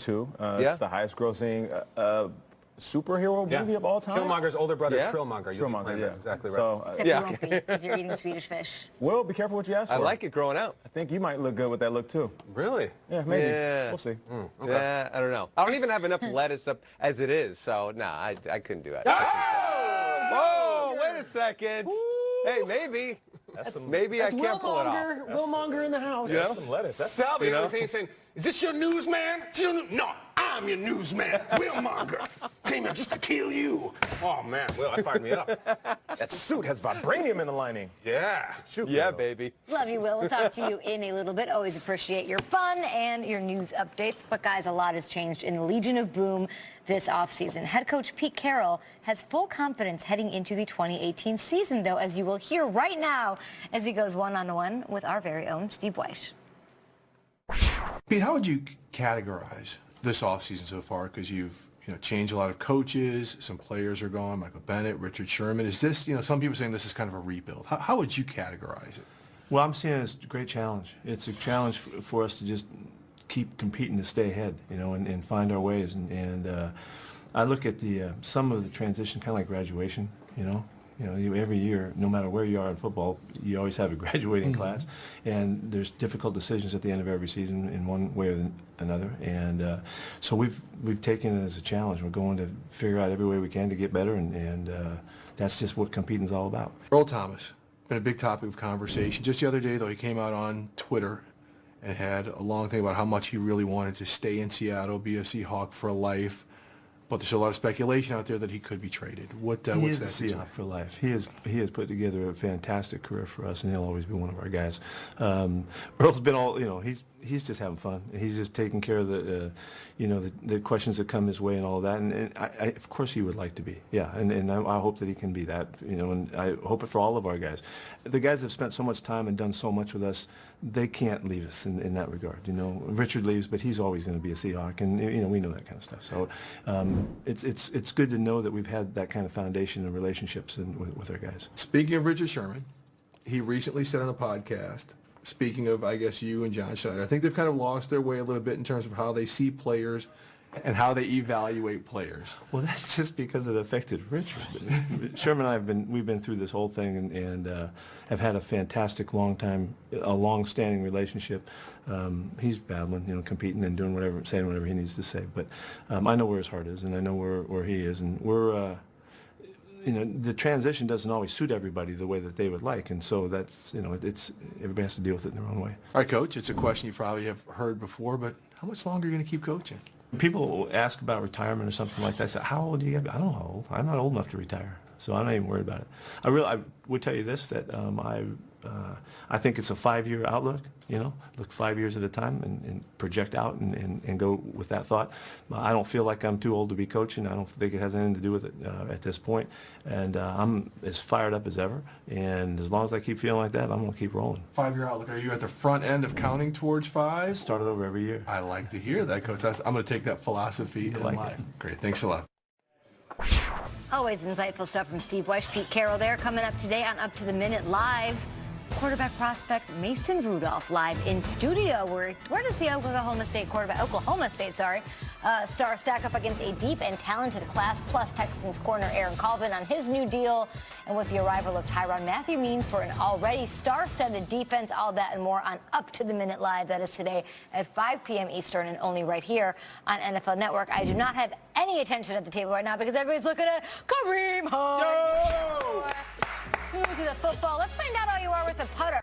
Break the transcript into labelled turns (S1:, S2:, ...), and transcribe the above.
S1: 2. It's the highest grossing superhero movie of all time.
S2: Killmonger's older brother, Trillmonger.
S1: Trillmonger, yeah.
S2: Exactly right.
S1: So,
S3: Except you won't be, because you're eating Swedish fish.
S1: Will, be careful what you ask for.
S2: I like it growing up.
S1: I think you might look good with that look, too.
S2: Really?
S1: Yeah, maybe.
S2: Yeah.
S1: We'll see.
S2: Okay.
S4: Yeah, I don't know. I don't even have enough lettuce up as it is, so no, I couldn't do that. Whoa, wait a second. Hey, maybe. Maybe I can't pull it off.
S1: Willmonger in the house.
S2: Yeah.
S1: That's some lettuce. That's
S2: Salvi, you know what I'm saying? Is this your newsman? No, I'm your newsman, Willmonger. Came here just to kill you. Oh, man, Will, that fired me up.
S1: That suit has vibranium in the lining.
S2: Yeah.
S4: Shoot, yeah, baby.
S3: Love you, Will. We'll talk to you in a little bit. Always appreciate your fun and your news updates. But, guys, a lot has changed in the Legion of Boom this offseason. Head coach Pete Carroll has full confidence heading into the 2018 season, though, as you will hear right now as he goes one-on-one with our very own Steve Weish.
S5: Pete, how would you categorize this offseason so far? Because you've changed a lot of coaches, some players are gone, Michael Bennett, Richard Sherman. Is this, some people are saying this is kind of a rebuild. How would you categorize it?
S6: Well, I'm seeing it as a great challenge. It's a challenge for us to just keep competing to stay ahead, and find our ways. And I look at some of the transition kind of like graduation, every year, no matter where you are in football, you always have a graduating class, and there's difficult decisions at the end of every season in one way or another. And so we've taken it as a challenge. We're going to figure out every way we can to get better, and that's just what competing is all about.
S5: Earl Thomas, been a big topic of conversation. Just the other day, though, he came out on Twitter and had a long thing about how much he really wanted to stay in Seattle, be a Seahawk for life. But there's a lot of speculation out there that he could be traded. What's that?
S6: He is a Seahawk for life. He has put together a fantastic career for us, and he'll always be one of our guys. Earl's been all, he's just having fun. He's just taking care of the questions that come his way and all that. And of course he would like to be, and I hope that he can be that, and I hope it for all of our guys. The guys that have spent so much time and done so much with us, they can't leave us in that regard. Richard leaves, but he's always going to be a Seahawk, and we know that kind of stuff. So it's good to know that we've had that kind of foundation and relationships with our guys.
S5: Speaking of Richard Sherman, he recently said on a podcast, speaking of, I guess, you and John Schneider, I think they've kind of lost their way a little bit in terms of how they see players and how they evaluate players.
S6: Well, that's just because it affected Richard. Sherman and I we've been through this whole thing and have had a fantastic long-standing relationship. He's battling, competing and doing saying whatever he needs to say. But I know where his heart is, and I know where he is, and we're. The transition doesn't always suit everybody the way that they would like, and so that's, everybody has to deal with it in their own way.
S5: All right, Coach, it's a question you probably have heard before, but how much longer are you going to keep coaching?
S6: People ask about retirement or something like that. I say, how old do you get? I don't know how old. I'm not old enough to retire, so I'm not even worried about it. I would tell you this, that I think it's a 5-year outlook, look 5 years at a time and project out and go with that thought. I don't feel like I'm too old to be coaching. I don't think it has anything to do with it at this point. And I'm as fired up as ever. And as long as I keep feeling like that, I'm going to keep rolling.
S5: 5-year outlook. Are you at the front end of counting towards 5?
S6: Start it over every year.
S5: I like to hear that, Coach. I'm going to take that philosophy in life. Great. Thanks a lot.
S3: Always insightful stuff from Steve Weish. Pete Carroll there. Coming up today on Up to the Minute Live, quarterback prospect Mason Rudolph live in studio. Where does the Oklahoma State star stack up against a deep and talented class, plus Texans corner Aaron Colvin on his new deal, and with the arrival of Tyrann Mathieu means for an already star-studded defense. All that and more on Up to the Minute Live. That is today at 5 p.m. Eastern and only right here on NFL Network. I do not have any attention at the table right now because everybody's looking at Kareem Hunt. Smooth to the football. Let's find out how you are with the putter.